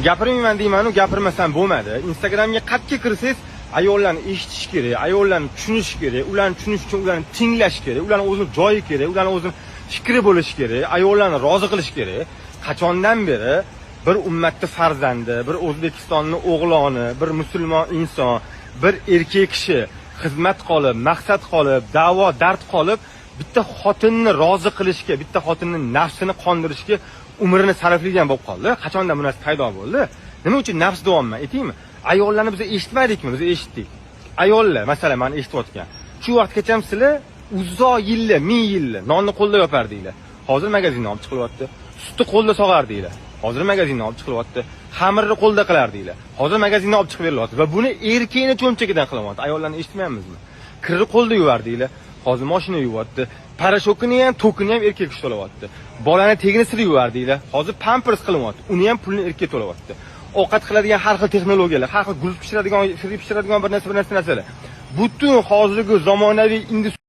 gapirmayman deyman-u, gapirmasam bo'lmadi. Instagramga qatga kirsangiz, ayollarni eshitish kerak, ayollarni tushunish kerak, ularni tushunish uchun ularni tinglash kerak, ularni o'zini joyi kerak, ularni o'zini fikri bo'lishi kerak, ayollarni rozi qilish kerak. Qachondan beri bir ummatning farzandi, bir O'zbekistonning o'g'loni, bir musulmon inson, bir erkak kishi xizmat qilib, maqsad qilib, da'vo dard qilib, bitta xotinni rozi qilishga, bitta xotinning nafsini qondirishga umrini sarflaydigan bo'lib qoldi. Qachondan bu narsa paydo bo'ldi? Nima uchun nafs davomman aytaymi? Ayollarni biz eshitmadikmi? Biz eshitdik. Ayollar, masalan, men eshitayotgan. Shu vaqtgacha sizlar uzoq yillar, ming yillar nonni qo'lda yopardinglar. Hozir magazindan olib chiqilyapti. Sutni qo'lda sog'ardinglar. Hozir magazindan olib chiqilyapti. Xamirni qo'lda qilardinglar. Hozir magazindan olib chiqib berilyapti va buni erkakni cho'mchagidan qilyapti. Ayollarni eshitmayapmizmi? Kirni qo'lda yuvardinglar. Hozir mashina yuvyapti. Parashokini ham, tokini ham erkak kishi to'layapti. Bolani tegnisini yuvardinglar. Hozir pampers qilyapti. Uni ham pulni erkak to'layapti. Ovqat qiladigan har xil texnologiyalar, har xil gul pishiradigan bir narsalar. Butun hozirgi zamonaviy